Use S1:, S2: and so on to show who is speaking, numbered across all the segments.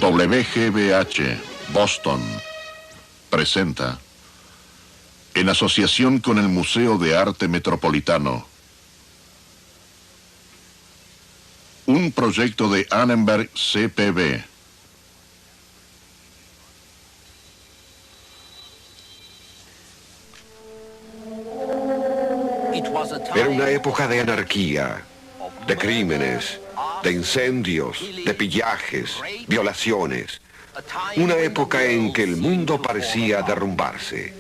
S1: WGBH, Boston, presenta, en asociación con el Museo de Arte Metropolitano, un proyecto de Annenberg CPB.
S2: Era una época de anarquía, de crímenes, de incendios, de pillajes, violaciones. Una época en que el mundo parecía derrumbarse.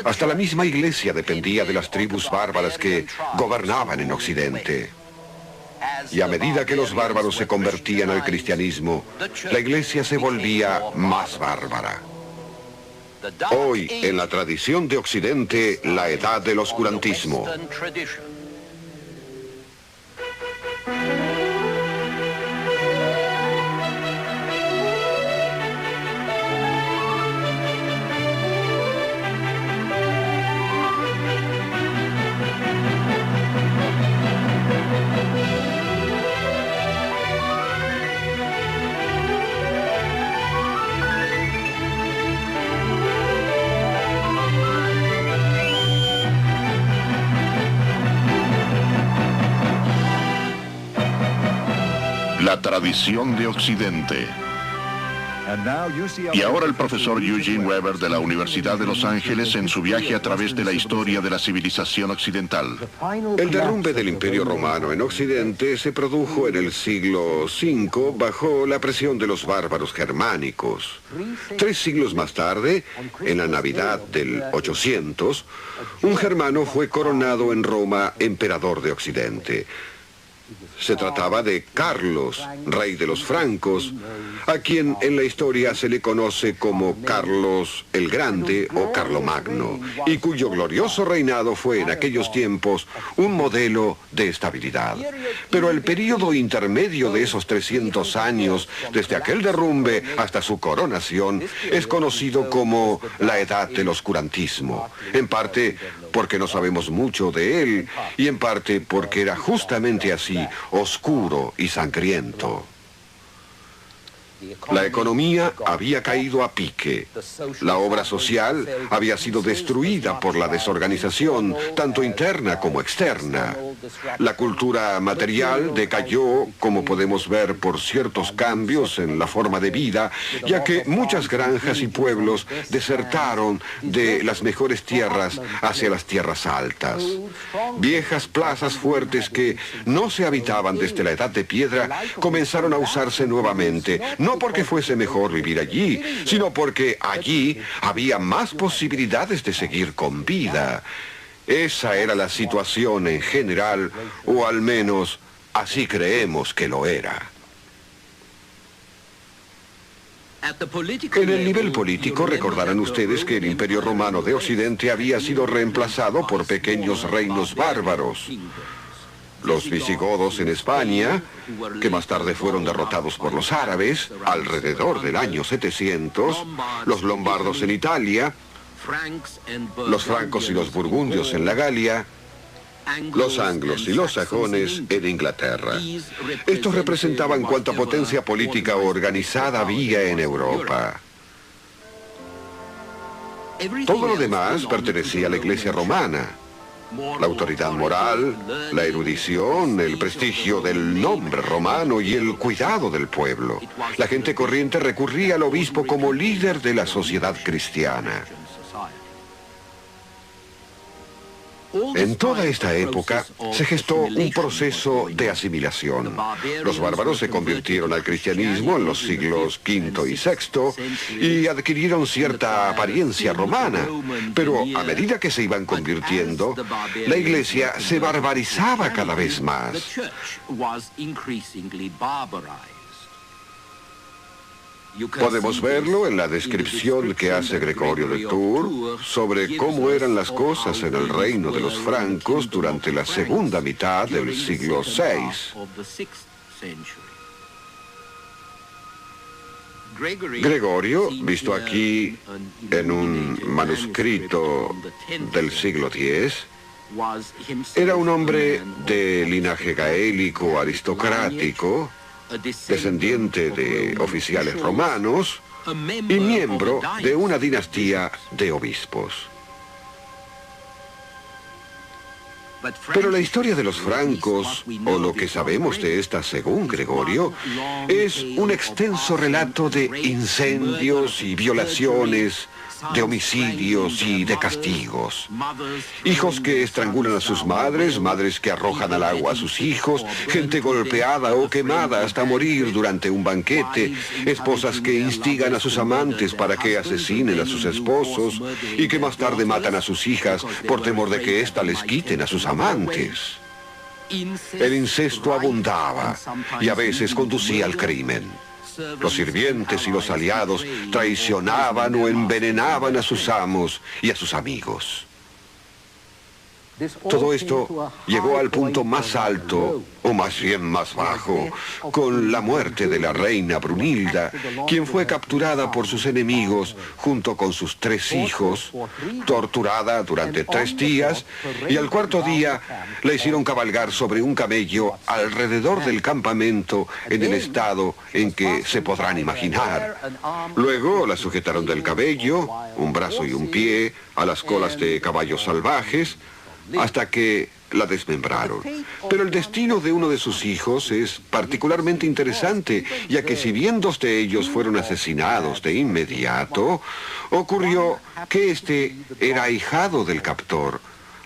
S2: Hasta la misma iglesia dependía de las tribus bárbaras que gobernaban en Occidente. Y a medida que los bárbaros se convertían al cristianismo, la iglesia se volvía más bárbara. Hoy, en la tradición de Occidente, la edad del oscurantismo.
S1: La tradición de Occidente. Y ahora el profesor Eugene Weber de la Universidad de Los Ángeles en su viaje a través de la historia de la civilización occidental.
S2: El derrumbe del Imperio Romano en Occidente se produjo en el siglo V bajo la presión de los bárbaros germánicos. 3 siglos más tarde, en la Navidad del 800, un germano fue coronado en Roma emperador de Occidente. Se trataba de Carlos, rey de los francos, a quien en la historia se le conoce como Carlos el Grande o Carlomagno, y cuyo glorioso reinado fue en aquellos tiempos un modelo de estabilidad. Pero el período intermedio de esos 300 años, desde aquel derrumbe hasta su coronación, es conocido como la Edad del Oscurantismo, en parte porque no sabemos mucho de él, y en parte porque era justamente así, oscuro y sangriento. La economía había caído a pique. La obra social había sido destruida por la desorganización, tanto interna como externa. La cultura material decayó, como podemos ver, por ciertos cambios en la forma de vida, ya que muchas granjas y pueblos desertaron de las mejores tierras hacia las tierras altas. Viejas plazas fuertes que no se habitaban desde la Edad de Piedra comenzaron a usarse nuevamente, no porque fuese mejor vivir allí, sino porque allí había más posibilidades de seguir con vida. Esa era la situación en general, o al menos así creemos que lo era. En el nivel político recordarán ustedes que el Imperio Romano de Occidente había sido reemplazado por pequeños reinos bárbaros. Los visigodos en España, que más tarde fueron derrotados por los árabes, alrededor del año 700, los lombardos en Italia, los francos y los burgundios en la Galia, los anglos y los sajones en Inglaterra. Estos representaban cuanta potencia política organizada había en Europa. Todo lo demás pertenecía a la Iglesia romana. La autoridad moral, la erudición, el prestigio del nombre romano y el cuidado del pueblo. La gente corriente recurría al obispo como líder de la sociedad cristiana. En toda esta época se gestó un proceso de asimilación. Los bárbaros se convirtieron al cristianismo en los siglos V y VI y adquirieron cierta apariencia romana, pero a medida que se iban convirtiendo, la iglesia se barbarizaba cada vez más. Podemos verlo en la descripción que hace Gregorio de Tours sobre cómo eran las cosas en el reino de los francos durante la segunda mitad del siglo VI. Gregorio, visto aquí en un manuscrito del siglo X, era un hombre de linaje gaélico aristocrático, descendiente de oficiales romanos y miembro de una dinastía de obispos. Pero la historia de los francos, o lo que sabemos de esta según Gregorio, es un extenso relato de incendios y violaciones, de homicidios y de castigos. Hijos que estrangulan a sus madres, madres que arrojan al agua a sus hijos, gente golpeada o quemada hasta morir durante un banquete, esposas que instigan a sus amantes para que asesinen a sus esposos y que más tarde matan a sus hijas por temor de que ésta les quiten a sus amantes. El incesto abundaba y a veces conducía al crimen. Los sirvientes y los aliados traicionaban o envenenaban a sus amos y a sus amigos. Todo esto llegó al punto más alto, o más bien más bajo, con la muerte de la reina Brunilda, quien fue capturada por sus enemigos junto con sus 3 hijos, torturada durante 3 días, y al 4.º día la hicieron cabalgar sobre un camello alrededor del campamento en el estado en que se podrán imaginar. Luego la sujetaron del cabello, un brazo y un pie, a las colas de caballos salvajes, hasta que la desmembraron. Pero el destino de uno de sus hijos es particularmente interesante, ya que si bien 2 de ellos fueron asesinados de inmediato, ocurrió que este era ahijado del captor.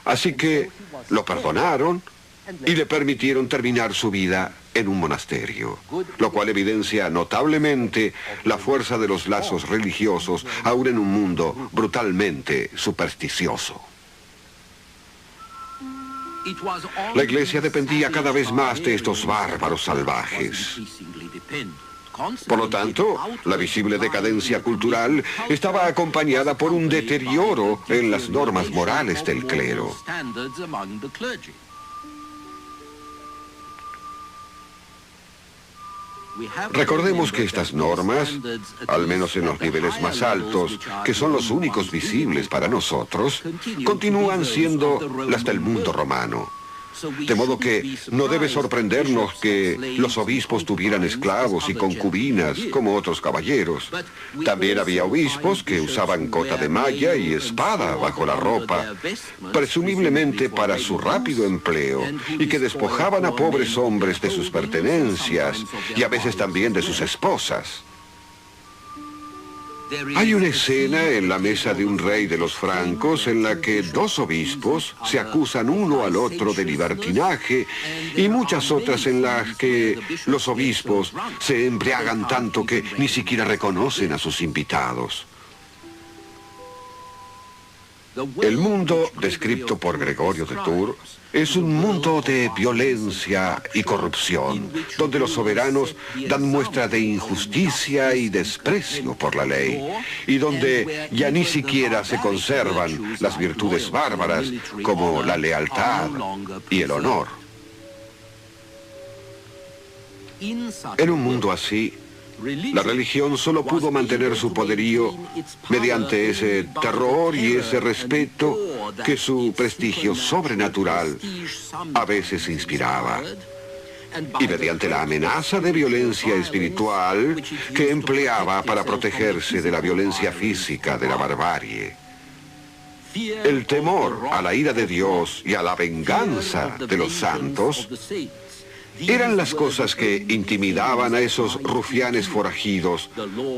S2: Así que lo perdonaron y le permitieron terminar su vida en un monasterio, lo cual evidencia notablemente la fuerza de los lazos religiosos, aún en un mundo brutalmente supersticioso. La Iglesia dependía cada vez más de estos bárbaros salvajes. Por lo tanto, la visible decadencia cultural estaba acompañada por un deterioro en las normas morales del clero. Recordemos que estas normas, al menos en los niveles más altos, que son los únicos visibles para nosotros, continúan siendo las del mundo romano. De modo que no debe sorprendernos que los obispos tuvieran esclavos y concubinas como otros caballeros. También había obispos que usaban cota de malla y espada bajo la ropa, presumiblemente para su rápido empleo, y que despojaban a pobres hombres de sus pertenencias y a veces también de sus esposas. Hay una escena en la mesa de un rey de los francos en la que 2 obispos se acusan uno al otro de libertinaje y muchas otras en las que los obispos se embriagan tanto que ni siquiera reconocen a sus invitados. El mundo descrito por Gregorio de Tours es un mundo de violencia y corrupción, donde los soberanos dan muestra de injusticia y desprecio por la ley, y donde ya ni siquiera se conservan las virtudes bárbaras como la lealtad y el honor. En un mundo así, la religión solo pudo mantener su poderío mediante ese terror y ese respeto que su prestigio sobrenatural a veces inspiraba, y mediante la amenaza de violencia espiritual que empleaba para protegerse de la violencia física de la barbarie. El temor a la ira de Dios y a la venganza de los santos eran las cosas que intimidaban a esos rufianes forajidos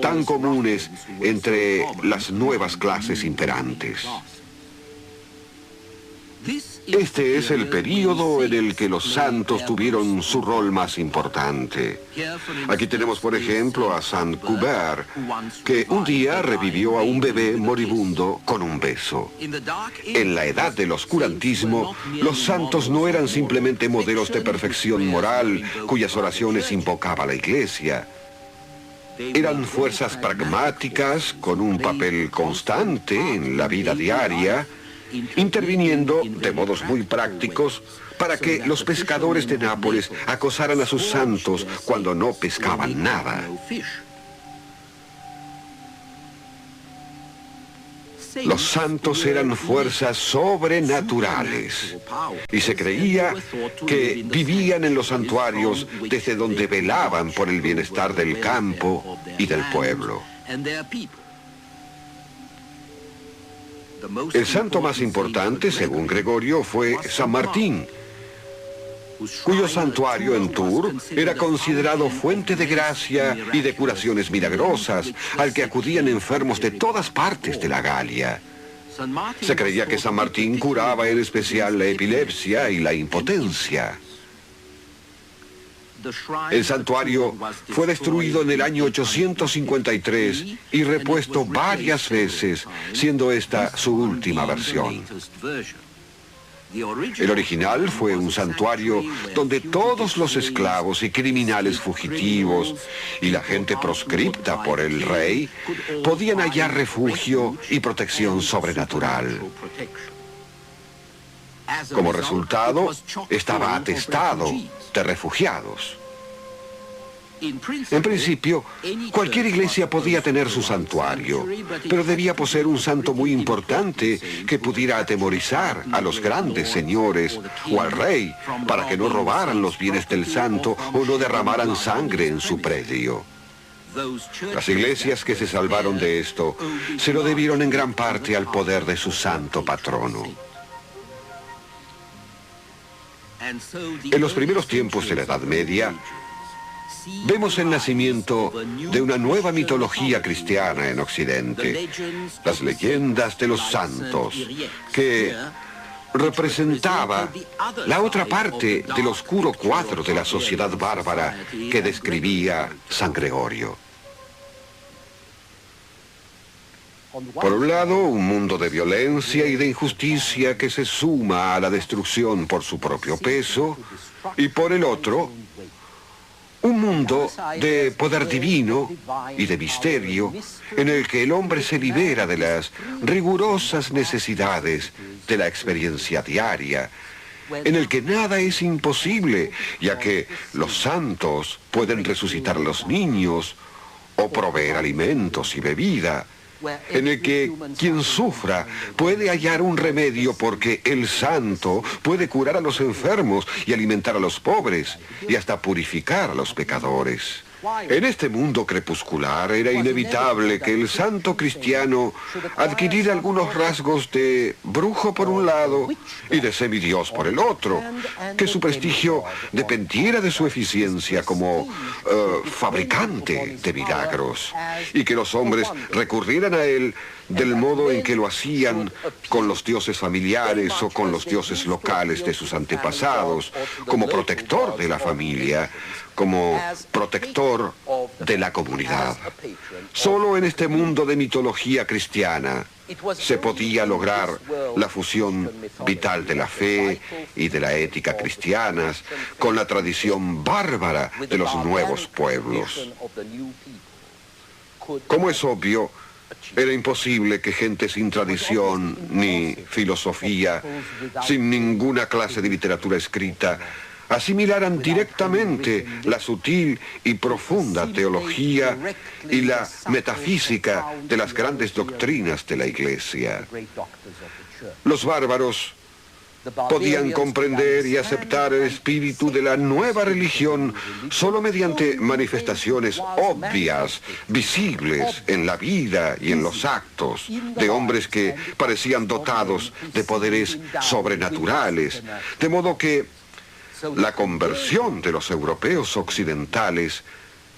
S2: tan comunes entre las nuevas clases imperantes. Este es el período en el que los santos tuvieron su rol más importante. Aquí tenemos, por ejemplo, a Saint Cuthbert, que un día revivió a un bebé moribundo con un beso. En la edad del oscurantismo, los santos no eran simplemente modelos de perfección moral cuyas oraciones invocaba la Iglesia. Eran fuerzas pragmáticas con un papel constante en la vida diaria, interviniendo de modos muy prácticos para que los pescadores de Nápoles acosaran a sus santos cuando no pescaban nada. Los santos eran fuerzas sobrenaturales y se creía que vivían en los santuarios desde donde velaban por el bienestar del campo y del pueblo. El santo más importante, según Gregorio, fue San Martín, cuyo santuario en Tours era considerado fuente de gracia y de curaciones milagrosas, al que acudían enfermos de todas partes de la Galia. Se creía que San Martín curaba en especial la epilepsia y la impotencia. El santuario fue destruido en el año 853 y repuesto varias veces, siendo esta su última versión. El original fue un santuario donde todos los esclavos y criminales fugitivos y la gente proscripta por el rey podían hallar refugio y protección sobrenatural. Como resultado, estaba atestado de refugiados. En principio, cualquier iglesia podía tener su santuario, pero debía poseer un santo muy importante que pudiera atemorizar a los grandes señores o al rey para que no robaran los bienes del santo o no derramaran sangre en su predio. Las iglesias que se salvaron de esto se lo debieron en gran parte al poder de su santo patrono. En los primeros tiempos de la Edad Media, vemos el nacimiento de una nueva mitología cristiana en Occidente, las leyendas de los santos, que representaba la otra parte del oscuro cuadro de la sociedad bárbara que describía San Gregorio. Por un lado, un mundo de violencia y de injusticia que se suma a la destrucción por su propio peso, y por el otro, un mundo de poder divino y de misterio en el que el hombre se libera de las rigurosas necesidades de la experiencia diaria, en el que nada es imposible, ya que los santos pueden resucitar a los niños o proveer alimentos y bebida, en el que quien sufra puede hallar un remedio porque el santo puede curar a los enfermos y alimentar a los pobres y hasta purificar a los pecadores. En este mundo crepuscular era inevitable que el santo cristiano adquiriera algunos rasgos de brujo por un lado y de semidios por el otro, que su prestigio dependiera de su eficiencia como fabricante de milagros, y que los hombres recurrieran a él del modo en que lo hacían con los dioses familiares o con los dioses locales de sus antepasados, como protector de la familia, como protector de la comunidad. Solo en este mundo de mitología cristiana se podía lograr la fusión vital de la fe y de la ética cristianas con la tradición bárbara de los nuevos pueblos. Como es obvio, era imposible que gente sin tradición ni filosofía, sin ninguna clase de literatura escrita, asimilaran directamente la sutil y profunda teología y la metafísica de las grandes doctrinas de la Iglesia. Los bárbaros podían comprender y aceptar el espíritu de la nueva religión solo mediante manifestaciones obvias, visibles en la vida y en los actos de hombres que parecían dotados de poderes sobrenaturales, de modo que la conversión de los europeos occidentales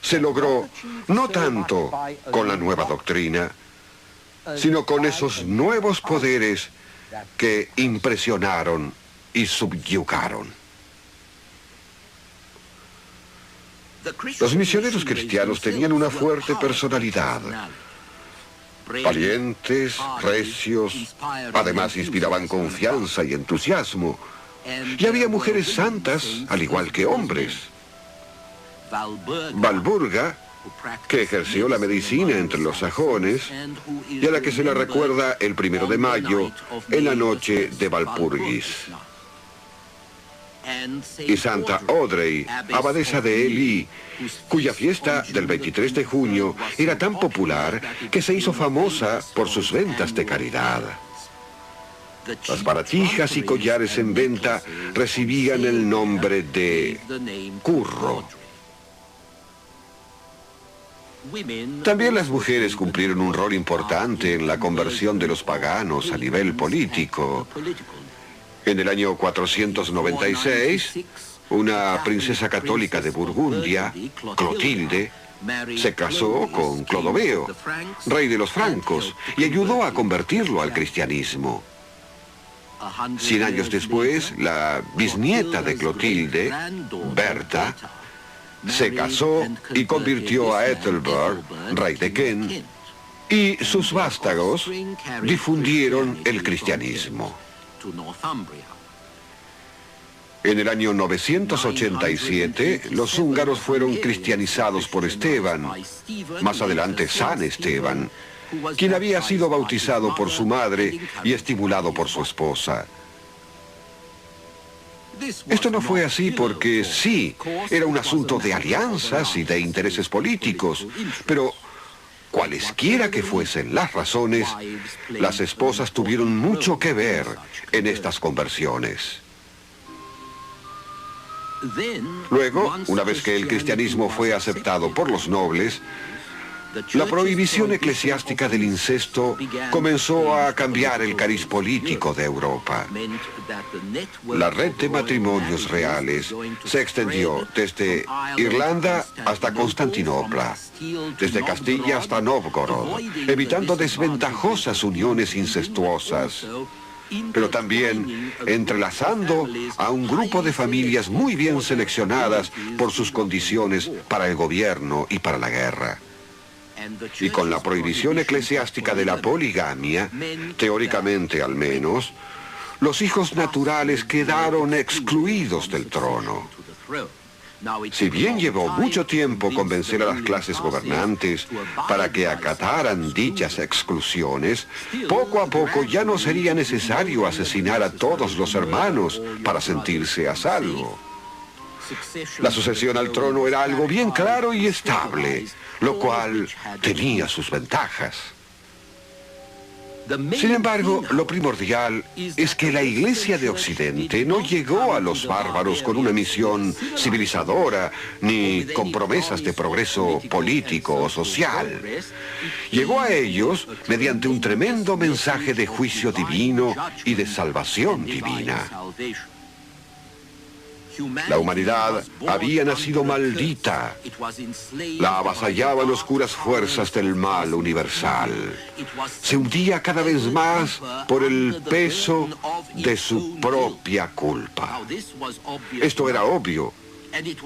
S2: se logró no tanto con la nueva doctrina, sino con esos nuevos poderes que impresionaron y subyugaron. Los misioneros cristianos tenían una fuerte personalidad. Valientes, recios, además inspiraban confianza y entusiasmo. Y había mujeres santas, al igual que hombres. Walburga, que ejerció la medicina entre los sajones, y a la que se le recuerda el 1 de mayo, en la noche de Walpurgis. y Santa Audrey, abadesa de Ely, cuya fiesta del 23 de junio era tan popular que se hizo famosa por sus ventas de caridad. Las baratijas y collares en venta recibían el nombre de curro. También las mujeres cumplieron un rol importante en la conversión de los paganos a nivel político. En el año 496, una princesa católica de Burgundia, Clotilde, se casó con Clodoveo, rey de los francos, y ayudó a convertirlo al cristianismo. 100 años después, la bisnieta de Clotilde, Berta, se casó y convirtió a Ethelbert, rey de Kent, y sus vástagos difundieron el cristianismo. En el año 987, los húngaros fueron cristianizados por Esteban, más adelante San Esteban, quien había sido bautizado por su madre y estimulado por su esposa. Esto no fue así porque sí, era un asunto de alianzas y de intereses políticos, pero cualesquiera que fuesen las razones, las esposas tuvieron mucho que ver en estas conversiones. Luego, una vez que el cristianismo fue aceptado por los nobles, la prohibición eclesiástica del incesto comenzó a cambiar el cariz político de Europa. La red de matrimonios reales se extendió desde Irlanda hasta Constantinopla, desde Castilla hasta Nóvgorod, evitando desventajosas uniones incestuosas, pero también entrelazando a un grupo de familias muy bien seleccionadas por sus condiciones para el gobierno y para la guerra. Y con la prohibición eclesiástica de la poligamia, teóricamente al menos, los hijos naturales quedaron excluidos del trono. Si bien llevó mucho tiempo convencer a las clases gobernantes para que acataran dichas exclusiones, poco a poco ya no sería necesario asesinar a todos los hermanos para sentirse a salvo. La sucesión al trono era algo bien claro y estable, lo cual tenía sus ventajas. Sin embargo, lo primordial es que la Iglesia de Occidente no llegó a los bárbaros con una misión civilizadora ni con promesas de progreso político o social. Llegó a ellos mediante un tremendo mensaje de juicio divino y de salvación divina. La humanidad había nacido maldita. La avasallaban oscuras fuerzas del mal universal. Se hundía cada vez más por el peso de su propia culpa. Esto era obvio.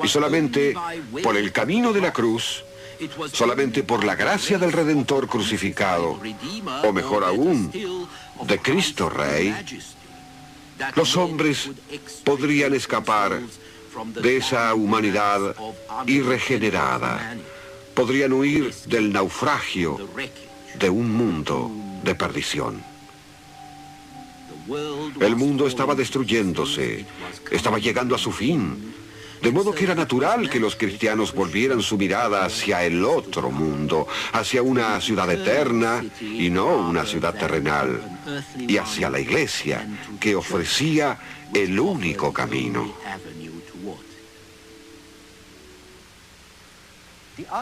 S2: Y solamente por el camino de la cruz, solamente por la gracia del Redentor crucificado, o mejor aún, de Cristo Rey, los hombres podrían escapar de esa humanidad irregenerada. Podrían huir del naufragio de un mundo de perdición. El mundo estaba destruyéndose, estaba llegando a su fin. De modo que era natural que los cristianos volvieran su mirada hacia el otro mundo, hacia una ciudad eterna y no una ciudad terrenal, y hacia la Iglesia, que ofrecía el único camino.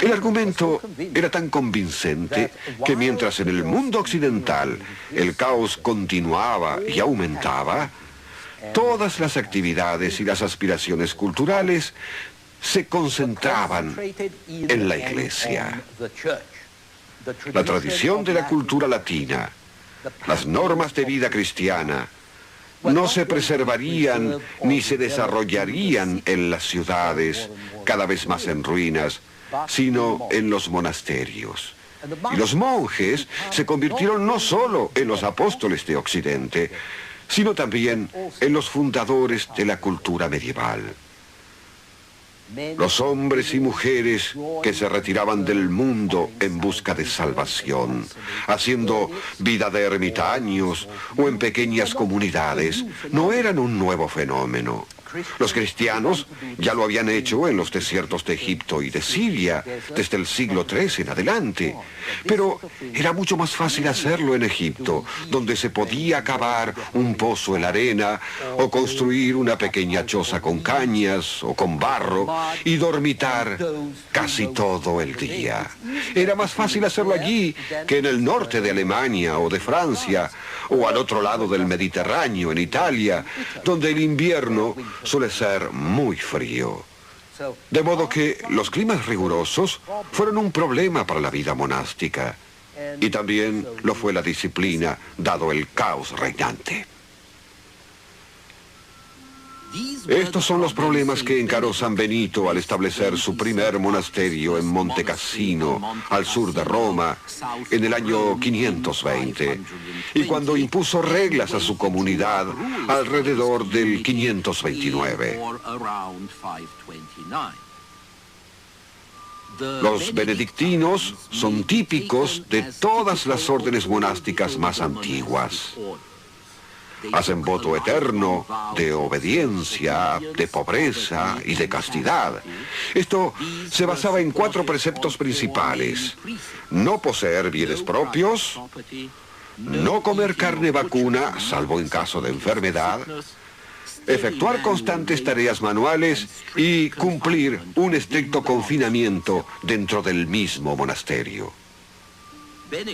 S2: El argumento era tan convincente que mientras en el mundo occidental el caos continuaba y aumentaba, todas las actividades y las aspiraciones culturales se concentraban en la Iglesia. La tradición de la cultura latina, las normas de vida cristiana, no se preservarían ni se desarrollarían en las ciudades, cada vez más en ruinas, sino en los monasterios. Y los monjes se convirtieron no solo en los apóstoles de Occidente, sino también en los fundadores de la cultura medieval. Los hombres y mujeres que se retiraban del mundo en busca de salvación, haciendo vida de ermitaños o en pequeñas comunidades, no eran un nuevo fenómeno. Los cristianos ya lo habían hecho en los desiertos de Egipto y de Siria desde el siglo III en adelante. Pero era mucho más fácil hacerlo en Egipto, donde se podía cavar un pozo en la arena o construir una pequeña choza con cañas o con barro y dormitar casi todo el día. Era más fácil hacerlo allí que en el norte de Alemania o de Francia o al otro lado del Mediterráneo, en Italia, donde el invierno suele ser muy frío. De modo que los climas rigurosos fueron un problema para la vida monástica. Y también lo fue la disciplina, dado el caos reinante. Estos son los problemas que encaró San Benito al establecer su primer monasterio en Monte Cassino, al sur de Roma, en el año 520, y cuando impuso reglas a su comunidad alrededor del 529. Los benedictinos son típicos de todas las órdenes monásticas más antiguas. Hacen voto eterno de obediencia, de pobreza y de castidad. Esto se basaba en 4 preceptos principales: no poseer bienes propios, no comer carne vacuna, salvo en caso de enfermedad, efectuar constantes tareas manuales y cumplir un estricto confinamiento dentro del mismo monasterio.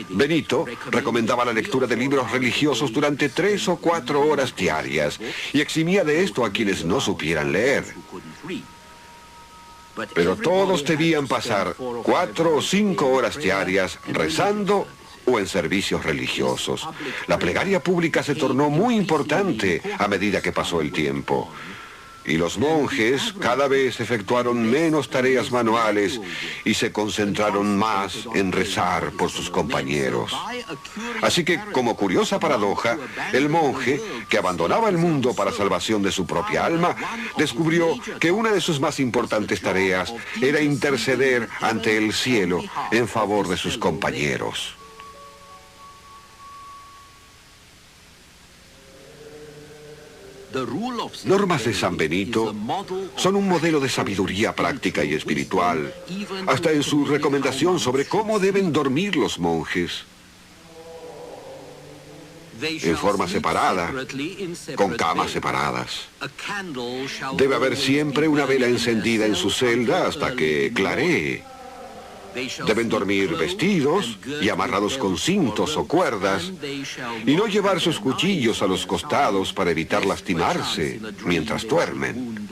S2: Benito recomendaba la lectura de libros religiosos durante 3 o 4 horas diarias y eximía de esto a quienes no supieran leer. Pero todos debían pasar 4 o 5 horas diarias rezando o en servicios religiosos. La plegaria pública se tornó muy importante a medida que pasó el tiempo. Y los monjes cada vez efectuaron menos tareas manuales y se concentraron más en rezar por sus compañeros. Así que, como curiosa paradoja, el monje, que abandonaba el mundo para salvación de su propia alma, descubrió que una de sus más importantes tareas era interceder ante el cielo en favor de sus compañeros. Normas de San Benito son un modelo de sabiduría práctica y espiritual, hasta en su recomendación sobre cómo deben dormir los monjes. En forma separada, con camas separadas. Debe haber siempre una vela encendida en su celda hasta que claree. Deben dormir vestidos y amarrados con cintos o cuerdas y no llevar sus cuchillos a los costados para evitar lastimarse mientras duermen.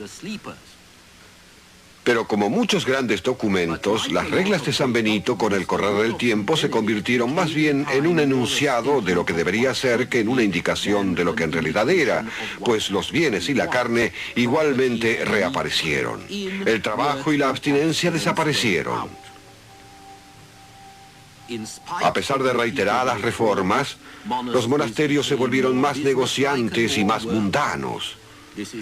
S2: Pero como muchos grandes documentos, las reglas de San Benito con el correr del tiempo se convirtieron más bien en un enunciado de lo que debería ser que en una indicación de lo que en realidad era, pues los bienes y la carne igualmente reaparecieron. El trabajo y la abstinencia desaparecieron. A pesar de reiteradas reformas, los monasterios se volvieron más negociantes y más mundanos.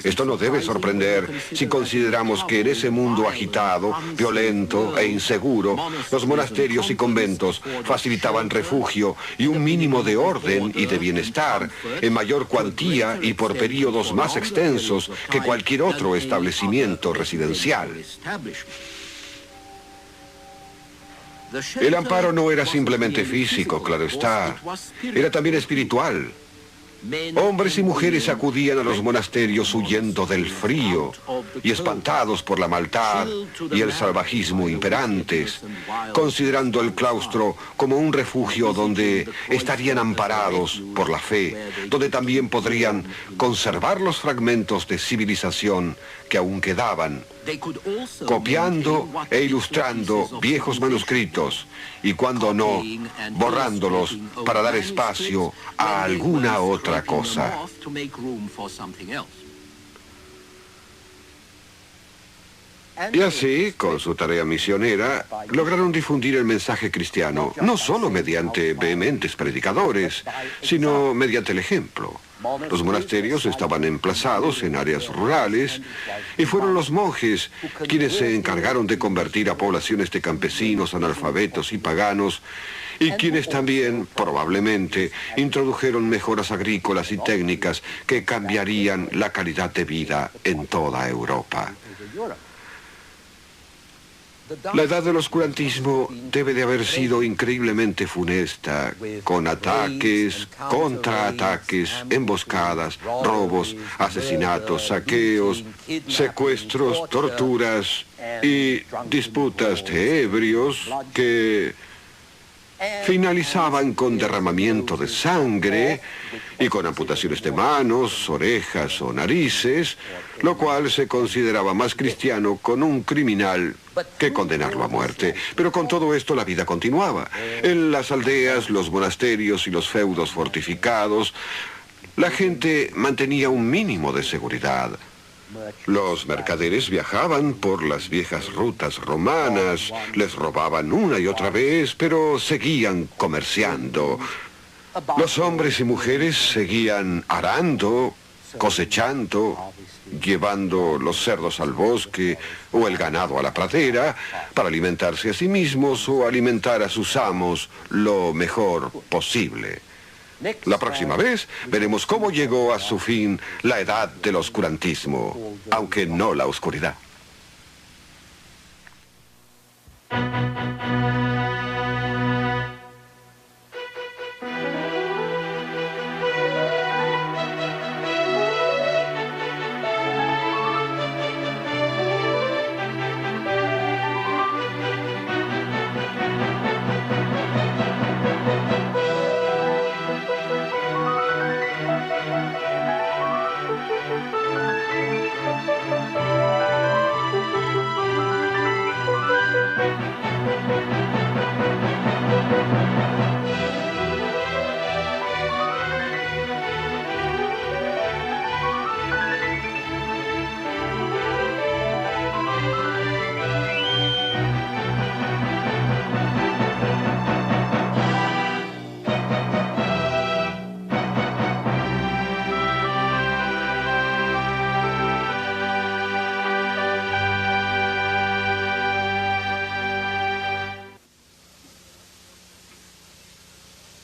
S2: Esto no debe sorprender si consideramos que en ese mundo agitado, violento e inseguro, los monasterios y conventos facilitaban refugio y un mínimo de orden y de bienestar en mayor cuantía y por períodos más extensos que cualquier otro establecimiento residencial. El amparo no era simplemente físico, claro está, era también espiritual. Hombres y mujeres acudían a los monasterios huyendo del frío y espantados por la maldad y el salvajismo imperantes, considerando el claustro como un refugio donde estarían amparados por la fe, donde también podrían conservar los fragmentos de civilización que aún quedaban, copiando e ilustrando viejos manuscritos y, cuando no, borrándolos para dar espacio a alguna otra cosa. Y así, con su tarea misionera, lograron difundir el mensaje cristiano, no solo mediante vehementes predicadores, sino mediante el ejemplo. Los monasterios estaban emplazados en áreas rurales y fueron los monjes quienes se encargaron de convertir a poblaciones de campesinos, analfabetos y paganos y quienes también, probablemente, introdujeron mejoras agrícolas y técnicas que cambiarían la calidad de vida en toda Europa. La edad del oscurantismo debe de haber sido increíblemente funesta, con ataques, contraataques, emboscadas, robos, asesinatos, saqueos, secuestros, torturas y disputas de ebrios que finalizaban con derramamiento de sangre y con amputaciones de manos, orejas o narices, lo cual se consideraba más cristiano con un criminal que condenarlo a muerte. Pero con todo esto la vida continuaba. En las aldeas, los monasterios y los feudos fortificados, la gente mantenía un mínimo de seguridad. Los mercaderes viajaban por las viejas rutas romanas, les robaban una y otra vez, pero seguían comerciando. Los hombres y mujeres seguían arando, cosechando, llevando los cerdos al bosque o el ganado a la pradera para alimentarse a sí mismos o alimentar a sus amos lo mejor posible. La próxima vez veremos cómo llegó a su fin la edad del oscurantismo, aunque no la oscuridad.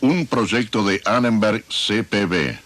S1: Un proyecto de Annenberg CPB.